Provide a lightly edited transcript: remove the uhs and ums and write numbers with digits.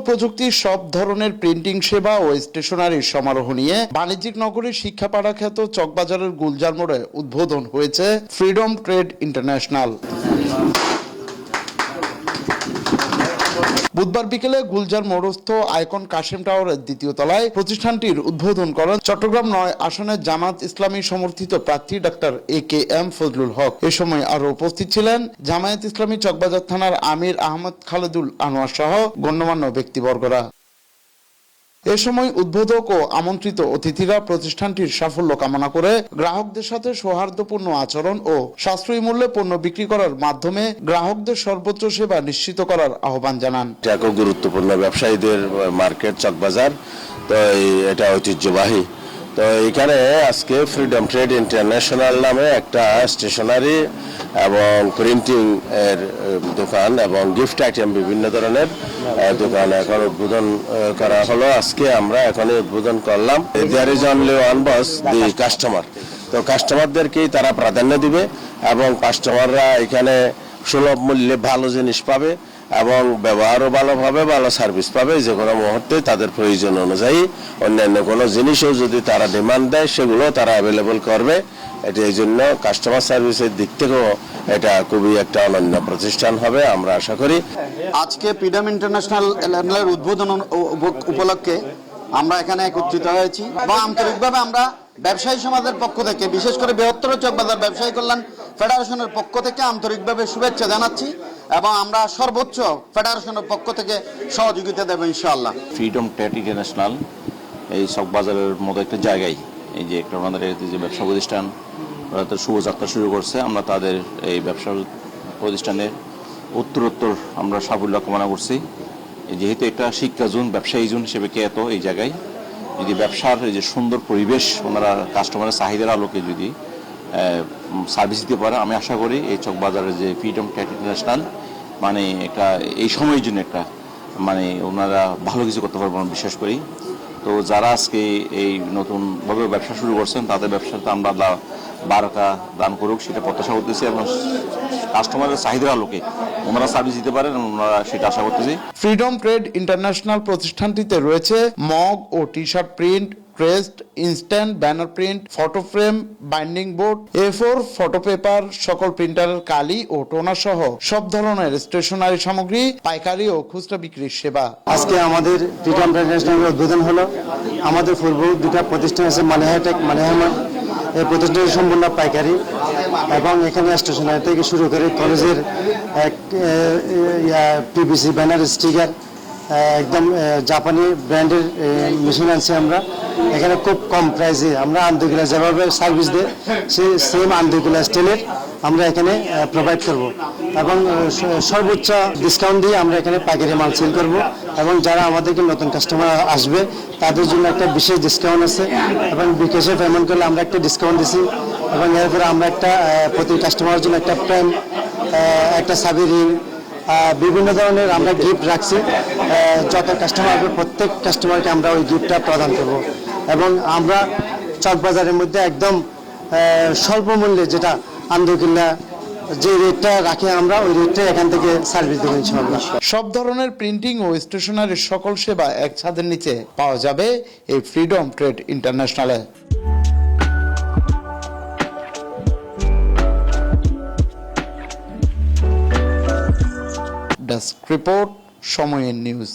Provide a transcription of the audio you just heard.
প্রযুক্তির সব ধরনের প্রিন্টিং সেবা ও স্টেশনারির সমারোহ নিয়ে বাণিজ্যিক নগরীর শিক্ষাপাড়া খ্যাত চকবাজারের গুলজার মোড়ে উদ্বোধন হয়েছে ফ্রিডম ট্রেড ইন্টারন্যাশনাল। বুধবার বিকেলে গুলজার মোড়স্থ আইকন কাশেম টাওয়ারের দ্বিতীয় তলায় প্রতিষ্ঠানটির উদ্বোধন করেন চট্টগ্রাম ৯ আসনের জামাত ইসলামী সমর্থিত প্রার্থী ডাক্তার এ.কে.এম. ফজলুল হক। এ সময় আরো উপস্থিত ছিলেন জামায়াত ইসলামী চকবাজার থানার আমির আহমদ খালেদুল আনোয়ার সহ গণ্যমান্য ব্যক্তিবর্গরা। এ সময় উদ্বোধক ও আমন্ত্রিত অতিথিরা প্রতিষ্ঠানটির সাফল্য কামনা করে গ্রাহকদের সাথে সৌহার্দ্যপূর্ণ আচরণ ও সাশ্রয়ী মূল্যে পণ্য বিক্রি করার মাধ্যমে গ্রাহকদের সর্বোচ্চ সেবা নিশ্চিত করার আহ্বান জানান। এটা খুব গুরুত্বপূর্ণ ব্যবসায়ীদের মার্কেট চকবাজার, তো এটা ঐতিহ্যবাহী। তো এখানে আজকে ফ্রিডম ট্রেড ইন্টারন্যাশনাল নামে একটা স্টেশনারি এবং প্রিন্টিং এর দোকান এবং গিফট আইটেম বিভিন্ন ধরনের দোকান এখন উদ্বোধন করা হলো। আজকে আমরা এখানে উদ্বোধন করলাম। There is only one boss, the customer. তো কাস্টমারদেরকেই তারা প্রাধান্য দিবে এবং কাস্টমাররা এখানে সুলভ মূল্যে ভালো জিনিস পাবে এবং ব্যবহারও ভালোভাবে ভালো সার্ভিস পাবে। যে কোনো মুহূর্তে তাদের প্রয়োজন অনুযায়ী অন্যান্য কোনো জিনিসও যদি তারা ডিমান্ড দেয় সেগুলো তারা অ্যাভেলেবল করবে। এটা এই জন্য কাস্টমার সার্ভিসের দিক থেকেও এটা খুবই একটা অনন্য প্রতিষ্ঠান হবে আমরা আশা করি। আজকে ফ্রিডম ইন্টারন্যাশনাল উদ্বোধন উপলক্ষে আমরা এখানে একত্রিত হয়েছি এবং আন্তরিকভাবে আমরা ব্যবসায়ী সমাজের পক্ষ থেকে, বিশেষ করে বৃহত্তর চকবাজার ব্যবসায়ী কল্যাণ ফেডারেশনের পক্ষ থেকে আন্তরিকভাবে শুভেচ্ছা জানাচ্ছি এবং আমরা সর্বোচ্চ ফেডারেশনের পক্ষ থেকে সহযোগিতা দেব ইনশাআল্লাহ। ফ্রিডম ট্রেড ইন্টারন্যাশনাল এই চকবাজারের মতো একটা জায়গায় এই যে একটা আমাদের যে ব্যবসা প্রতিষ্ঠান শুভযাত্রা শুরু করছে, আমরা তাদের এই ব্যবসা প্রতিষ্ঠানের উত্তরোত্তর আমরা সাফল্য কামনা করছি। যেহেতু এটা শিক্ষা জোন, ব্যবসায়ী জোন হিসেবে খ্যাত এই জায়গায় যদি ব্যবসার এই যে সুন্দর পরিবেশ ওনারা কাস্টমারের চাহিদার আলোকে যদি সার্ভিস দিতে পারে, আমি আশা করি এই চকবাজারের যে ফ্রিডম ট্রেড ইন্টারন্যাশনাল মানে একটা এই সময়ের জন্য একটা মানে ওনারা ভালো কিছু করতে পারবো আমি বিশ্বাস করি। তো যারা আজকে এই নতুনভাবে ব্যবসা শুরু করছেন তাদের ব্যবসাতে আমরা বারাকা দান করুক সেটা প্রত্যাশা করতেছি এবং কাস্টমারের চাহিদার আলোকে ওনারা সার্ভিস দিতে পারেন ওনারা সেটা আশা করতেছি। ফ্রিডম ট্রেড ইন্টারন্যাশনাল প্রতিষ্ঠানটিতে রয়েছে মগ ও T shirt print, crest, instant banner print, photo frame, binding board, A4 photo paper, সকল প্রিন্টারের কালি ও টোনার সহ সব ধরনের স্টেশনারি সামগ্রী পাইকারি ও খুচরা বিক্রির সেবা। আজকে আমাদের ফ্রিডম ইন্টারন্যাশনাল উদ্বোধন হলো। আমাদের পূর্ব দুটা প্রতিষ্ঠান আছে, মালিহাটেক, মালিহামার। এই প্রতিষ্ঠানটি সম্পূর্ণ পাইকারি এবং এখানে স্টেশনারি থেকে শুরু করে কলেজের PVC ব্যানার, স্টিকার, একদম জাপানি ব্র্যান্ডের মেশিন আনছি আমরা। এখানে খুব কম প্রাইসে আমরা আন্দোগুলা যেভাবে সার্ভিস দেয় সেই সেম আন্দোগুলা স্টিলের আমরা এখানে প্রোভাইড করব এবং সর্বোচ্চ ডিসকাউন্ট দিয়ে আমরা এখানে পাইকারি মাল সেল করব এবং যারা আমাদেরকে নতুন কাস্টমার আসবে তাদের জন্য একটা বিশেষ ডিসকাউন্ট আছে এবং বিকাশে পেমেন্ট করলে আমরা একটা ডিসকাউন্ট দিছি এবং এরপরে আমরা একটা প্রতি কাস্টমারের জন্য একটা প্রেম, একটা সাবি রিং, বিভিন্ন ধরনের আমরা গিফট রাখছি। যত কাস্টমার আসবে প্রত্যেক কাস্টমারকে আমরা ওই গিফটটা প্রদান করব এবং আমরা চকবাজারের মধ্যে একদম স্বল্প মূল্যে যেটা আন্দোকিল্লা যে রেটটা রাখি আমরা ওই রেটটা এখান থেকে সার্ভিস দেবো ইনশাআল্লাহ। সব ধরনের প্রিন্টিং ও স্টেশনারির সকল সেবা এক ছাদের নিচে পাওয়া যাবে এই ফ্রিডম ট্রেড ইন্টারন্যাশনালে। ডেস্ক রিপোর্ট, সময়ের নিউজ।